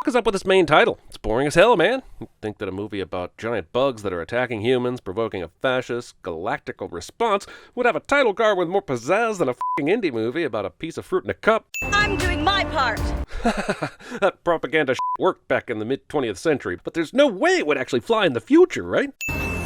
is up with this main title? It's boring as hell, man. You'd think that a movie about giant bugs that are attacking humans, provoking a fascist, galactical response, would have a title card with more pizzazz than a f***ing indie movie about a piece of fruit in a cup. I'm doing my part! That propaganda worked back in the mid-20th century, but there's no way it would actually fly in the future, right?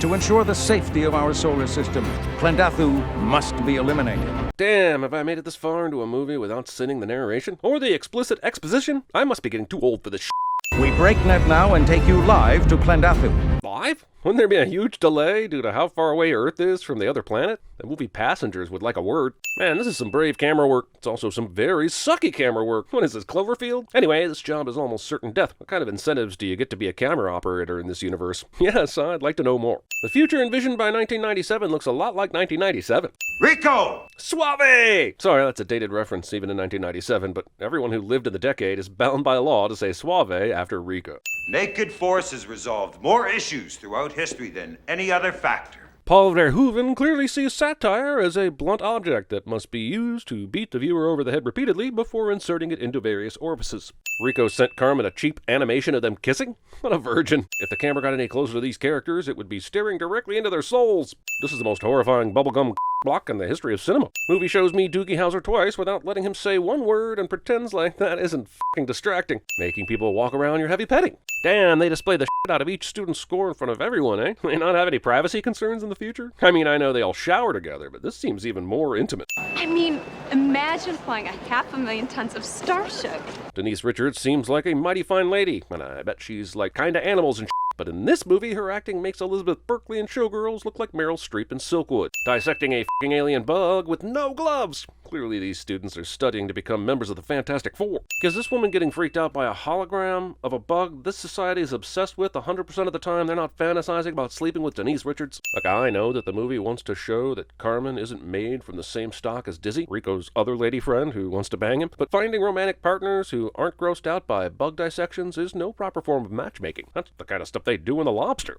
To ensure the safety of our solar system, Klendathu must be eliminated. Damn, have I made it this far into a movie without sinning the narration? Or the explicit exposition? I must be getting too old for this shit. We break net now and take you live to Klendathu. Live? Wouldn't there be a huge delay due to how far away Earth is from the other planet? The movie passengers would like a word. Man, this is some brave camera work. It's also some very sucky camera work. What is this, Cloverfield? Anyway, this job is almost certain death. What kind of incentives do you get to be a camera operator in this universe? Yes, I'd like to know more. The future envisioned by 1997 looks a lot like 1997. Rico! Suave! Sorry, that's a dated reference even in 1997, but everyone who lived in the decade is bound by law to say suave after Rico. Naked Force has resolved more issues throughout history than any other factor. Paul Verhoeven clearly sees satire as a blunt object that must be used to beat the viewer over the head repeatedly before inserting it into various orifices. Rico sent Carmen a cheap animation of them kissing? What a virgin. If the camera got any closer to these characters, it would be staring directly into their souls. This is the most horrifying bubblegum block in the history of cinema. Movie shows me Doogie Howser twice without letting him say one word and pretends like that isn't f***ing distracting, making people walk around your heavy petting. Damn, they display the shit out of each student's score in front of everyone, eh? They not have any privacy concerns in the future? I mean, I know they all shower together, but this seems even more intimate. I mean, imagine flying 500,000 tons of Starship. Denise Richards seems like a mighty fine lady, and I bet she's like kinda animals and shit. But in this movie, her acting makes Elizabeth Berkley and Showgirls look like Meryl Streep in Silkwood, dissecting a f***ing alien bug with no gloves. Clearly these students are studying to become members of the Fantastic Four. Because this woman getting freaked out by a hologram of a bug this society is obsessed with 100% of the time they're not fantasizing about sleeping with Denise Richards. Like, I know that the movie wants to show that Carmen isn't made from the same stock as Dizzy, Rico's other lady friend who wants to bang him, but finding romantic partners who aren't grossed out by bug dissections is no proper form of matchmaking. That's the kind of stuff they do in The Lobster.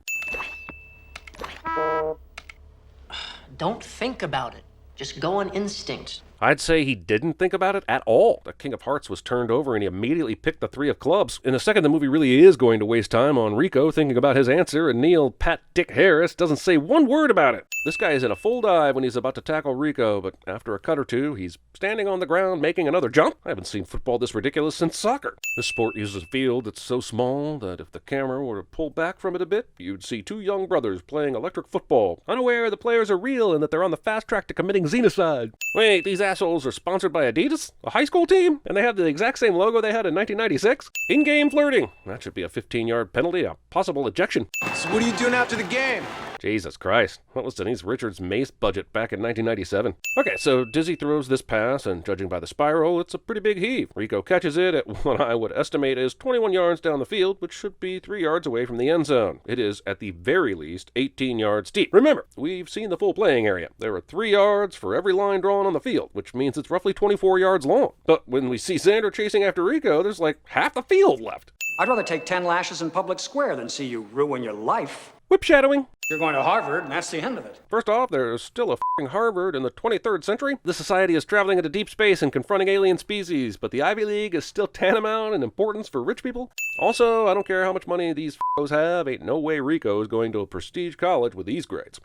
Don't think about it. Just go on instinct. I'd say he didn't think about it at all. The King of Hearts was turned over and he immediately picked the three of clubs. In a second, the movie really is going to waste time on Rico thinking about his answer, and Neil Pat Dick Harris doesn't say one word about it. This guy is in a full dive when he's about to tackle Rico, but after a cut or two, he's standing on the ground making another jump. I haven't seen football this ridiculous since soccer. This sport uses a field that's so small that if the camera were to pull back from it a bit, you'd see two young brothers playing electric football, unaware the players are real and that they're on the fast track to committing xenocide. Wait, these assholes are sponsored by Adidas? A high school team? And they have the exact same logo they had in 1996? In-game flirting. That should be a 15-yard penalty, a possible ejection. So what are you doing after the game? Jesus Christ. What was Denise Richards' Mace budget back in 1997? Okay, so Dizzy throws this pass, and judging by the spiral, it's a pretty big heave. Rico catches it at what I would estimate is 21 yards down the field, which should be 3 yards away from the end zone. It is, at the very least, 18 yards deep. Remember, we've seen the full playing area. There are 3 yards for every line drawn on the field, which means it's roughly 24 yards long. But when we see Xander chasing after Rico, there's like half the field left. I'd rather take 10 lashes in public square than see you ruin your life. Whip shadowing. You're going to Harvard, and that's the end of it. First off, there's still a f***ing Harvard in the 23rd century. This society is traveling into deep space and confronting alien species, but the Ivy League is still tantamount in importance for rich people. Also, I don't care how much money these f***os have, ain't no way Rico is going to a prestige college with these grades.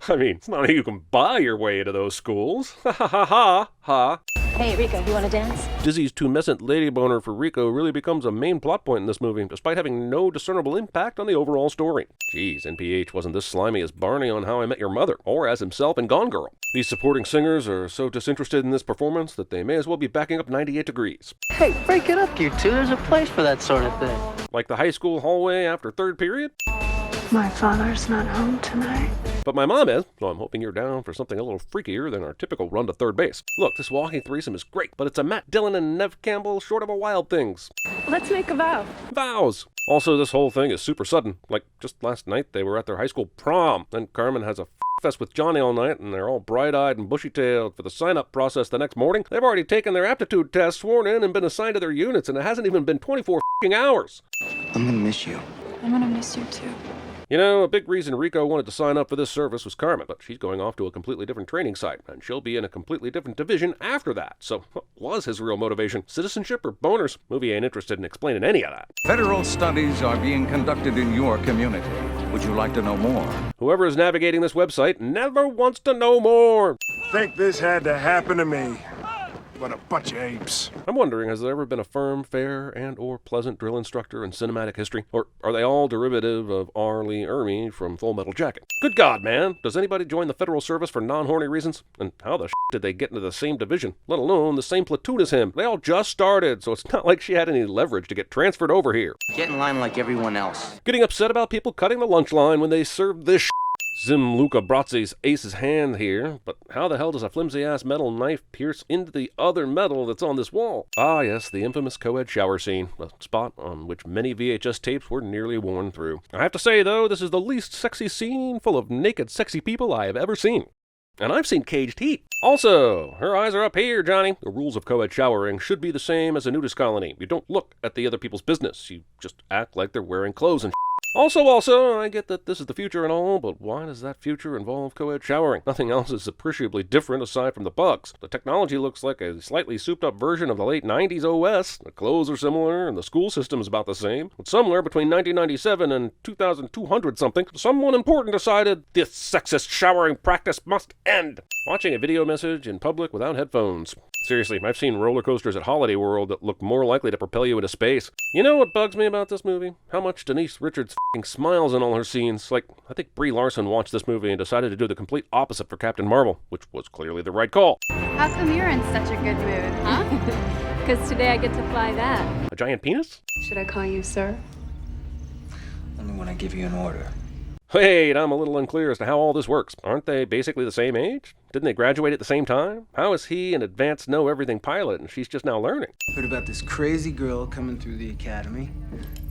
I mean, it's not like you can buy your way into those schools. Ha ha ha ha ha. Hey, Rico, you want to dance? Dizzy's tumescent lady boner for Rico really becomes a main plot point in this movie, despite having no discernible impact on the overall story. Jeez, NPH wasn't this slimy as Barney on How I Met Your Mother, or as himself in Gone Girl. These supporting singers are so disinterested in this performance that they may as well be backing up 98 Degrees. Hey, break it up, you two. There's a place for that sort of thing. Like the high school hallway after third period? My father's not home tonight. But my mom is, so I'm hoping you're down for something a little freakier than our typical run to third base. Look, this walking threesome is great, but it's a Matt Dillon and Nev Campbell short of a Wild Things. Let's make a vow. Vows! Also, this whole thing is super sudden. Like, just last night they were at their high school prom, and Carmen has a fest with Johnny all night, and they're all bright-eyed and bushy-tailed for the sign-up process the next morning. They've already taken their aptitude test, sworn in, and been assigned to their units, and it hasn't even been 24 hours. I'm gonna miss you. I'm gonna miss you too. You know, a big reason Rico wanted to sign up for this service was Carmen, but she's going off to a completely different training site, and she'll be in a completely different division after that. So what was his real motivation? Citizenship or boners? Movie ain't interested in explaining any of that. Federal studies are being conducted in your community. Would you like to know more? Whoever is navigating this website never wants to know more. Think this had to happen to me. What a bunch of apes. I'm wondering, has there ever been a firm, fair, and or pleasant drill instructor in cinematic history? Or are they all derivative of R. Lee Ermey from Full Metal Jacket? Good God, man! Does anybody join the Federal Service for non-horny reasons? And how the did they get into the same division, let alone the same platoon as him? They all just started, so it's not like she had any leverage to get transferred over here. Get in line like everyone else. Getting upset about people cutting the lunch line when they serve this Zim Luca Brazzi's ace's hand here, but how the hell does a flimsy-ass metal knife pierce into the other metal that's on this wall? Ah yes, the infamous co-ed shower scene, a spot on which many VHS tapes were nearly worn through. I have to say, though, this is the least sexy scene full of naked sexy people I have ever seen. And I've seen Caged Heat. Also, her eyes are up here, Johnny. The rules of co-ed showering should be the same as a nudist colony. You don't look at the other people's business. You just act like they're wearing clothes and Also, I get that this is the future and all, but why does that future involve co-ed showering? Nothing else is appreciably different aside from the bugs. The technology looks like a slightly souped-up version of the late 90s OS. The clothes are similar, and the school system is about the same. But somewhere between 1997 and 2200-something, someone important decided this sexist showering practice must end. Watching a video message in public without headphones. Seriously, I've seen roller coasters at Holiday World that look more likely to propel you into space. You know what bugs me about this movie? How much Denise Richards f***ing smiles in all her scenes. Like, I think Brie Larson watched this movie and decided to do the complete opposite for Captain Marvel, which was clearly the right call. How come you're in such a good mood, huh? Because today I get to fly that. A giant penis? Should I call you sir? Only when I give you an order. Wait, I'm a little unclear as to how all this works. Aren't they basically the same age? Didn't they graduate at the same time? How is he an advanced know-everything pilot and she's just now learning? Heard about this crazy girl coming through the academy.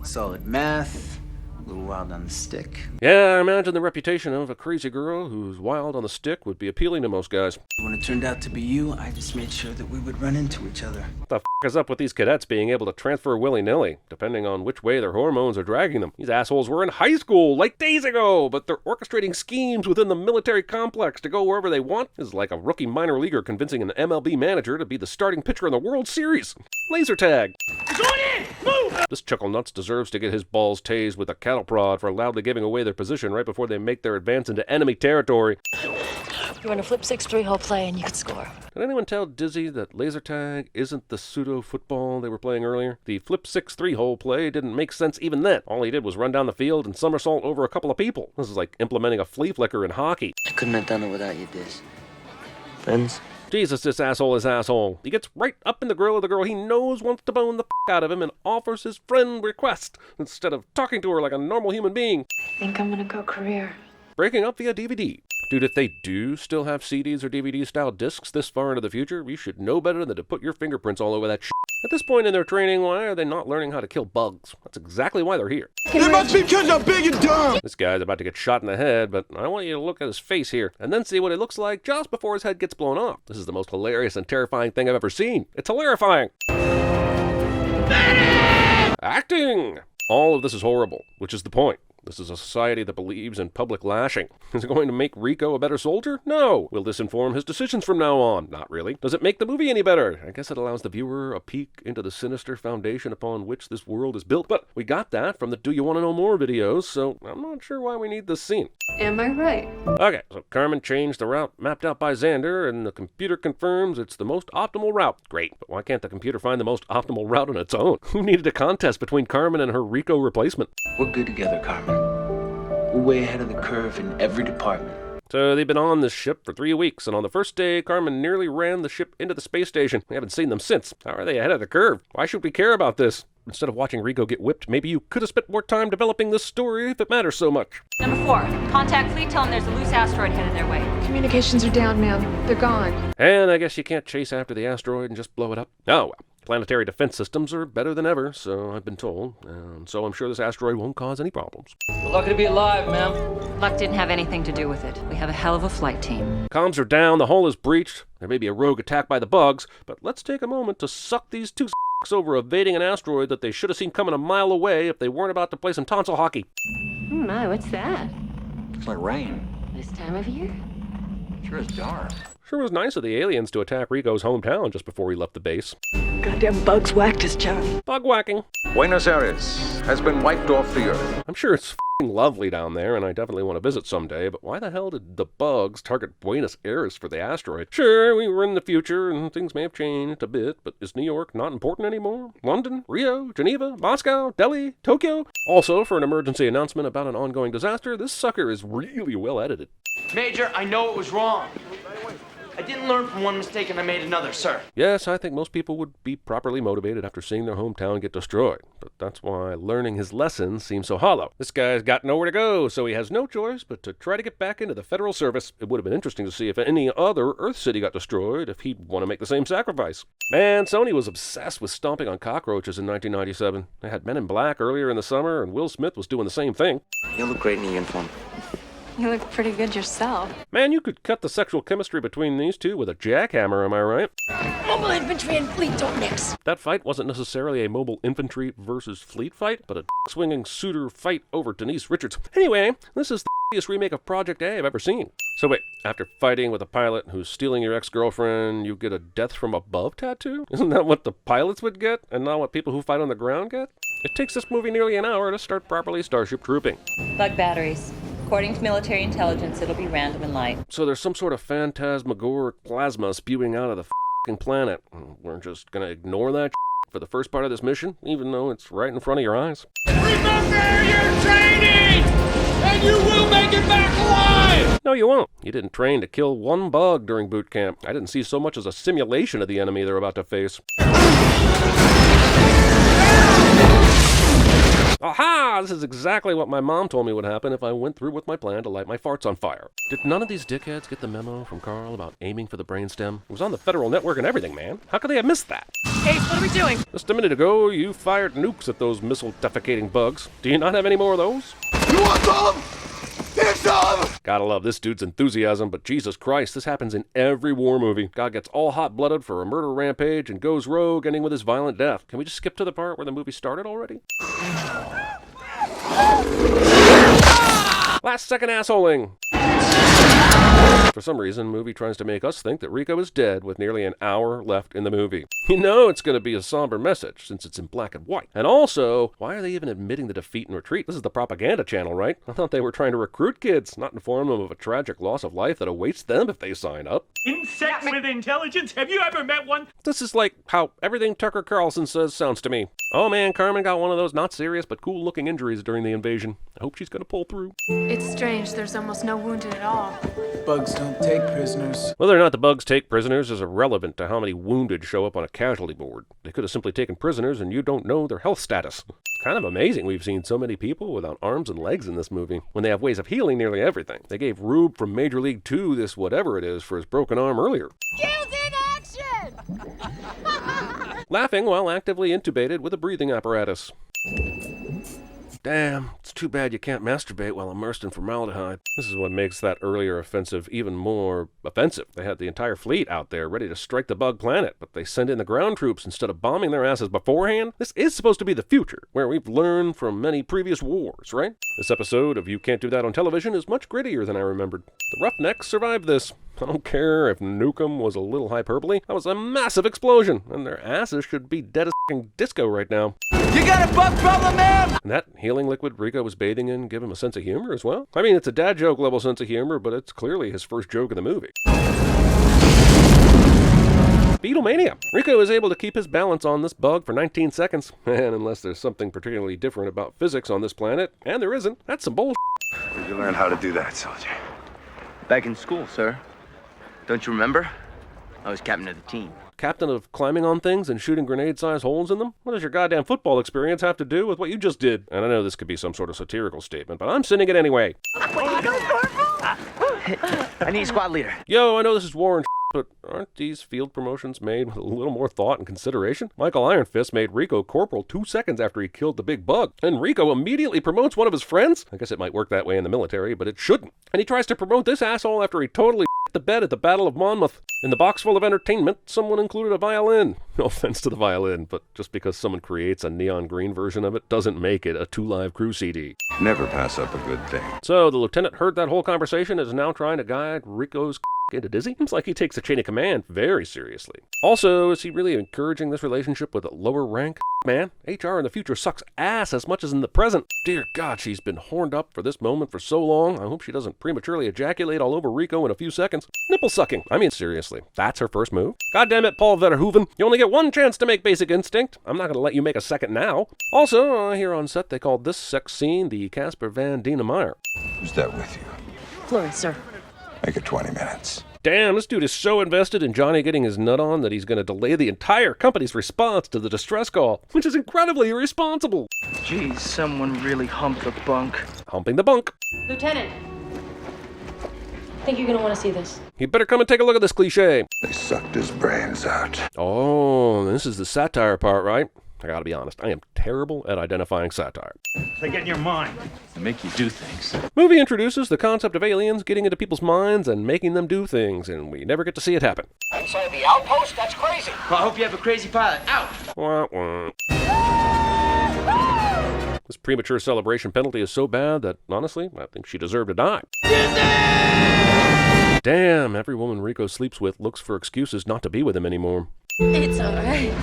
Solid math, a little wild on the stick. Yeah, I imagine the reputation of a crazy girl who's wild on the stick would be appealing to most guys. When it turned out to be you, I just made sure that we would run into each other. What the f*** is up with these cadets being able to transfer willy-nilly, depending on which way their hormones are dragging them? These assholes were in high school, like days ago, but they're orchestrating schemes within the military complex to go wherever they want. This is like a rookie minor leaguer convincing an MLB manager to be the starting pitcher in the World Series. Laser tag. This chuckle nuts deserves to get his balls tased with a cattle prod for loudly giving away their position right before they make their advance into enemy territory. You run a flip 6-3 hole play and you could score. Did anyone tell Dizzy that laser tag isn't the pseudo-football they were playing earlier? The flip 6-3 hole play didn't make sense even then. All he did was run down the field and somersault over a couple of people. This is like implementing a flea flicker in hockey. I couldn't have done it without you, Diz. Friends? Jesus, this asshole is asshole. He gets right up in the grill of the girl he knows wants to bone the f*** out of him and offers his friend request instead of talking to her like a normal human being. I think I'm gonna go career. Breaking up via DVD. Dude, if they do still have CDs or DVD-style discs this far into the future, you should know better than to put your fingerprints all over that shit. At this point in their training, why are they not learning how to kill bugs? That's exactly why they're here. It must be because I'm big and dumb. This guy's about to get shot in the head, but I want you to look at his face here, and then see what it looks like just before his head gets blown off. This is the most hilarious and terrifying thing I've ever seen. It's hilarifying. Acting! All of this is horrible, which is the point. This is a society that believes in public lashing. Is it going to make Rico a better soldier? No. Will this inform his decisions from now on? Not really. Does it make the movie any better? I guess it allows the viewer a peek into the sinister foundation upon which this world is built. But we got that from the Do You Want to Know More videos, so I'm not sure why we need this scene. Am I right? Okay, so Carmen changed the route mapped out by Xander, and the computer confirms it's the most optimal route. Great, but why can't the computer find the most optimal route on its own? Who needed a contest between Carmen and her Rico replacement? We're good together, Carmen. We're way ahead of the curve in every department. So they've been on this ship for 3 weeks, and on the first day, Carmen nearly ran the ship into the space station. We haven't seen them since. How are they ahead of the curve? Why should we care about this? Instead of watching Rico get whipped, maybe you could have spent more time developing this story if it matters so much. Number 4, contact fleet, tell them there's a loose asteroid headed their way. Communications are down, ma'am. They're gone. And I guess you can't chase after the asteroid and just blow it up. Oh, well. Planetary defense systems are better than ever, so I've been told. So I'm sure this asteroid won't cause any problems. We're lucky to be alive, ma'am. Luck didn't have anything to do with it. We have a hell of a flight team. Comms are down, the hull is breached. There may be a rogue attack by the bugs, but let's take a moment to suck these two over evading an asteroid that they should have seen coming a mile away if they weren't about to play some tonsil hockey. Oh my, what's that? Looks like rain. This time of year? Sure is dark. Sure was nice of the aliens to attack Rico's hometown just before he left the base. Goddamn bugs whacked us, John. Bug whacking. Buenos Aires has been wiped off the earth. I'm sure it's f***ing lovely down there, and I definitely want to visit someday, but why the hell did the bugs target Buenos Aires for the asteroid? Sure, we were in the future, and things may have changed a bit, but is New York not important anymore? London? Rio? Geneva? Moscow? Delhi? Tokyo? Also, for an emergency announcement about an ongoing disaster, this sucker is really well edited. Major, I know it was wrong. I didn't learn from one mistake and I made another, sir. Yes, I think most people would be properly motivated after seeing their hometown get destroyed, but that's why learning his lessons seems so hollow. This guy's got nowhere to go, so he has no choice but to try to get back into the federal service. It would have been interesting to see if any other Earth city got destroyed, if he'd want to make the same sacrifice. Man, Sony was obsessed with stomping on cockroaches in 1997. They had Men in Black earlier in the summer, and Will Smith was doing the same thing. You look great in the uniform. You look pretty good yourself. Man, you could cut the sexual chemistry between these two with a jackhammer, am I right? Mobile infantry and fleet don't mix. That fight wasn't necessarily a mobile infantry versus fleet fight, but a swinging suitor fight over Denise Richards. Anyway, this is the ***iest remake of Project A I've ever seen. So wait, after fighting with a pilot who's stealing your ex-girlfriend, you get a death from above tattoo? Isn't that what the pilots would get, and not what people who fight on the ground get? It takes this movie nearly an hour to start properly Starship Trooping. Bug batteries. According to military intelligence, it'll be random in light. So there's some sort of phantasmagoric plasma spewing out of the f***ing planet. We're just gonna ignore that for the first part of this mission, even though it's right in front of your eyes. Remember your training! And you will make it back alive! No, you won't. You didn't train to kill one bug during boot camp. I didn't see so much as a simulation of the enemy they're about to face. Aha! This is exactly what my mom told me would happen if I went through with my plan to light my farts on fire. Did none of these dickheads get the memo from Carl about aiming for the brainstem? It was on the federal network and everything, man. How could they have missed that? Ace, what are we doing? Just a minute ago, you fired nukes at those missile-defecating bugs. Do you not have any more of those? You want some? Here's some! Gotta love this dude's enthusiasm, but Jesus Christ, this happens in every war movie. God gets all hot-blooded for a murder rampage and goes rogue, ending with his violent death. Can we just skip to the part where the movie started already? Last second assholing! For some reason, the movie tries to make us think that Rico is dead with nearly an hour left in the movie. You know it's going to be a somber message, since it's in black and white. And also, why are they even admitting the defeat and retreat? This is the propaganda channel, right? I thought they were trying to recruit kids, not inform them of a tragic loss of life that awaits them if they sign up. Insects with intelligence? Have you ever met one? This is like how everything Tucker Carlson says sounds to me. Oh man, Carmen got one of those not serious but cool looking injuries during the invasion. I hope she's going to pull through. It's strange, there's almost no wounded at all. Bugs don't take prisoners. Whether or not the bugs take prisoners is irrelevant to how many wounded show up on a casualty board. They could have simply taken prisoners and you don't know their health status. Kind of amazing we've seen so many people without arms and legs in this movie, when they have ways of healing nearly everything. They gave Rube from Major League 2 this whatever it is for his broken arm earlier. Skills in action! Laughing while actively intubated with a breathing apparatus. Damn, it's too bad you can't masturbate while immersed in formaldehyde. This is what makes that earlier offensive even more offensive. They had the entire fleet out there ready to strike the bug planet, but they send in the ground troops instead of bombing their asses beforehand. This is supposed to be the future, where we've learned from many previous wars, right? This episode of You Can't Do That on Television is much grittier than I remembered. The Roughnecks survived this. I don't care if Nukem was a little hyperbole. That was a massive explosion, and their asses should be dead as f***ing disco right now. You got a bug problem, man? And that healing liquid Rico was bathing in gave him a sense of humor as well. I mean, it's a dad joke level sense of humor, but it's clearly his first joke in the movie. Beatlemania. Rico is able to keep his balance on this bug for 19 seconds. And unless there's something particularly different about physics on this planet, and there isn't, that's some bullshit. Where'd you learn how to do that, soldier? Back in school, sir. Don't you remember? I was captain of the team. Captain of climbing on things and shooting grenade-sized holes in them? What does your goddamn football experience have to do with what you just did? And I know this could be some sort of satirical statement, but I'm sending it anyway. I need a squad leader. Yo, I know this is war and but aren't these field promotions made with a little more thought and consideration? Michael Iron Fist made Rico corporal 2 seconds after he killed the big bug, and Rico immediately promotes one of his friends? I guess it might work that way in the military, but it shouldn't. And he tries to promote this asshole after he totally the bed at the Battle of Monmouth. In the box full of entertainment, someone included a violin. No offense to the violin, but just because someone creates a neon green version of it doesn't make it a 2 Live Crew CD. Never pass up a good thing. So the lieutenant heard that whole conversation and is now trying to guide Rico's into Dizzy? Seems like he takes the chain of command very seriously. Also, is he really encouraging this relationship with a lower rank man? HR in the future sucks ass as much as in the present. Dear God, she's been horned up for this moment for so long. I hope she doesn't prematurely ejaculate all over Rico in a few seconds. Nipple sucking. I mean, seriously, that's her first move? God damn it, Paul Verhoeven. You only get one chance to make Basic Instinct. I'm not going to let you make a second now. Also, here on set, they called this sex scene the Casper Van Dien Meyer. Who's that with you? Florence, sir. Make it 20 minutes. Damn, this dude is so invested in Johnny getting his nut on that he's going to delay the entire company's response to the distress call, which is incredibly irresponsible. Geez, someone really humped the bunk. Humping the bunk. Lieutenant, I think you're gonna want to see this. You better come and take a look at this cliche. They sucked his brains out. Oh, this is the satire part, right? I gotta be honest, I am terrible at identifying satire. They get in your mind. They make you do things. Movie introduces the concept of aliens getting into people's minds and making them do things, and we never get to see it happen. Inside the outpost? That's crazy. Well, I hope you have a crazy pilot. Out! Wah, wah. This premature celebration penalty is so bad that, honestly, I think she deserved to die. Damn, every woman Rico sleeps with looks for excuses not to be with him anymore. It's alright.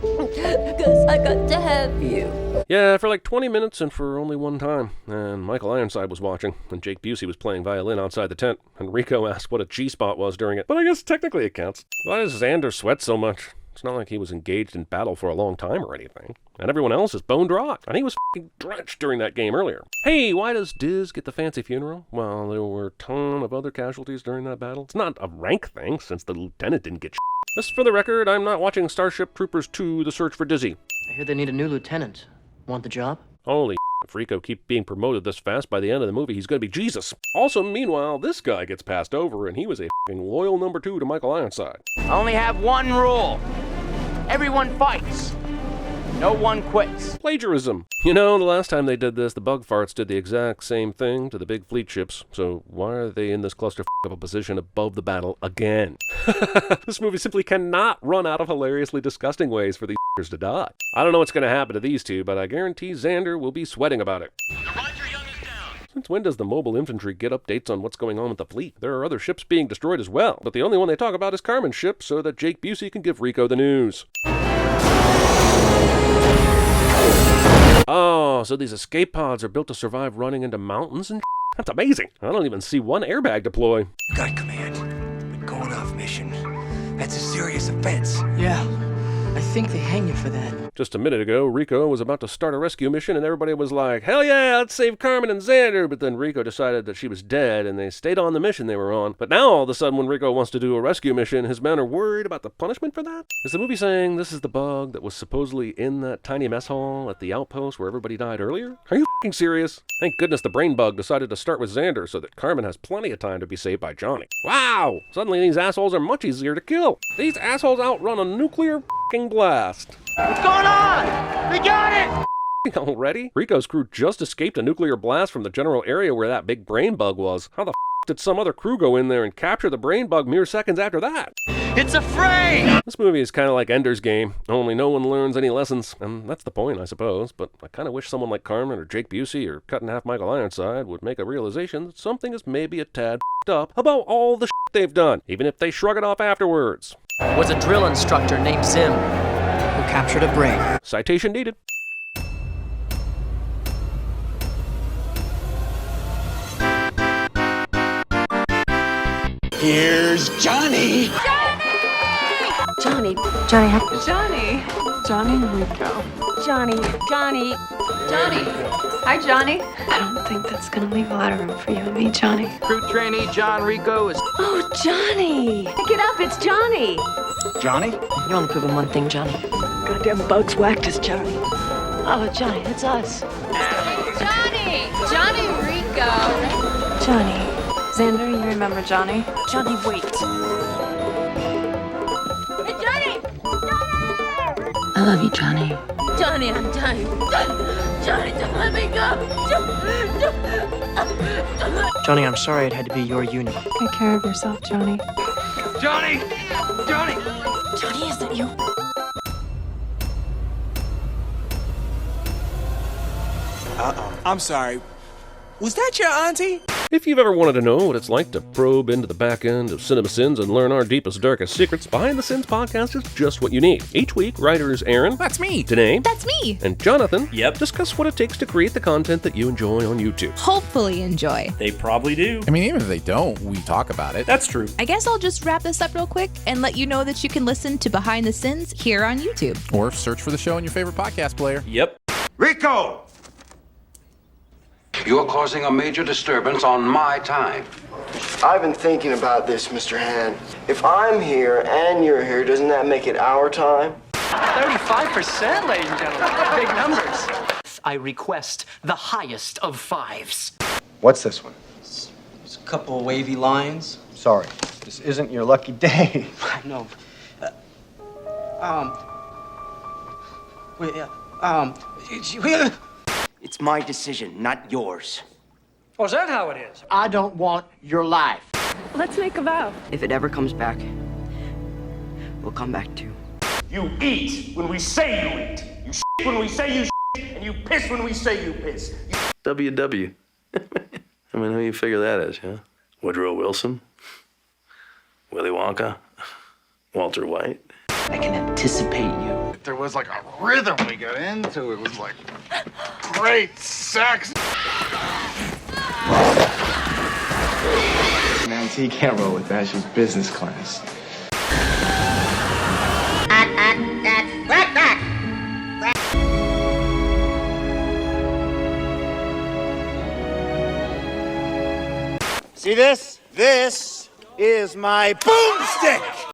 Because I got to have you. Yeah, for like 20 minutes and for only one time. And Michael Ironside was watching, and Jake Busey was playing violin outside the tent, and Rico asked what a G-spot was during it. But I guess technically it counts. Why does Xander sweat so much? It's not like he was engaged in battle for a long time or anything. And everyone else is bone dry. And he was f***ing drenched during that game earlier. Hey, why does Diz get the fancy funeral? Well, there were a ton of other casualties during that battle. It's not a rank thing, since the lieutenant didn't get shit. Just for the record, I'm not watching Starship Troopers 2, The Search for Dizzy. I hear they need a new lieutenant. Want the job? Holy if Rico keeps being promoted this fast, by the end of the movie, he's going to be Jesus. Also, meanwhile, this guy gets passed over, and he was a f***ing loyal number 2 to Michael Ironside. I only have one rule. Everyone fights. No one quits. Plagiarism. You know, the last time they did this, the bug farts did the exact same thing to the big fleet ships, so why are they in this cluster of a position above the battle again? This movie simply cannot run out of hilariously disgusting ways for these to die. I don't know what's going to happen to these two, but I guarantee Xander will be sweating about it. Since when does the mobile infantry get updates on what's going on with the fleet? There are other ships being destroyed as well, but the only one they talk about is Carmen's ship so that Jake Busey can give Rico the news. Oh, so these escape pods are built to survive running into mountains and That's amazing. I don't even see one airbag deploy. Got command. But going off mission, that's a serious offense. Yeah, I think they hang you for that. Just a minute ago, Rico was about to start a rescue mission and everybody was like, hell yeah, let's save Carmen and Xander. But then Rico decided that she was dead and they stayed on the mission they were on. But now all of a sudden when Rico wants to do a rescue mission, his men are worried about the punishment for that? Is the movie saying this is the bug that was supposedly in that tiny mess hall at the outpost where everybody died earlier? Are you f***ing serious? Thank goodness the brain bug decided to start with Xander so that Carmen has plenty of time to be saved by Johnny. Wow! Suddenly these assholes are much easier to kill. These assholes outrun a nuclear f***ing blast. What's going on? We got it! Already? Rico's crew just escaped a nuclear blast from the general area where that big brain bug was. How the f*** did some other crew go in there and capture the brain bug mere seconds after that? It's a frame! This movie is kind of like Ender's Game, only no one learns any lessons. And that's the point, I suppose. But I kind of wish someone like Carmen or Jake Busey or Cut in Half Michael Ironside would make a realization that something is maybe a tad f***ed up about all the shit they've done, even if they shrug it off afterwards. Was a drill instructor named Zim who captured a brain. Citation needed. Here's Johnny! Johnny. Johnny Rico. Johnny. Hi, Johnny. I don't think that's gonna leave a lot of room for you and me, Johnny. Crew trainee John Rico is... Oh, Johnny. Pick it up, it's Johnny. Johnny? You're only proving one thing, Johnny. Goddamn bugs whacked us, Johnny. Oh, Johnny, that's us. Johnny Rico. Johnny. Xander, you remember Johnny? Johnny, wait. Hey, Johnny! I love you, Johnny. Johnny, I'm dying. Johnny, don't let me go. Johnny, I'm sorry it had to be your unit. Take care of yourself, Johnny. Johnny! Johnny! Johnny, is that you? I'm sorry. Was that your auntie? If you've ever wanted to know what it's like to probe into the back end of CinemaSins and learn our deepest, darkest secrets, Behind the Sins podcast is just what you need. Each week, writers Aaron, that's me, Danae, That's me, and Jonathan, yep, discuss what it takes to create the content that you enjoy on YouTube. hopefully enjoy. They probably do. I mean, even if they don't, we talk about it. That's true. I guess I'll just wrap this up real quick and let you know that you can listen to Behind the Sins here on YouTube. Or search for the show in your favorite podcast player. Yep. Rico! You're causing a major disturbance on my time. I've been thinking about this, Mr. Han. If I'm here and you're here, doesn't that make it our time? 35%, ladies and gentlemen. Big numbers. I request the highest of fives. What's this one? It's a couple of wavy lines. Sorry, this isn't your lucky day. I know. It's my decision, not yours. Oh, is that how it is? I don't want your life. Let's make a vow. If it ever comes back, we'll come back too. You eat when we say you eat. You shit when we say you shit. And you piss when we say you piss. WW. I mean, who you figure that is, huh? Woodrow Wilson? Willy Wonka? Walter White? I can anticipate you. There was like a rhythm we got into. It was like great sex. Nancy can't roll with that. She's business class. See this? This is my boomstick!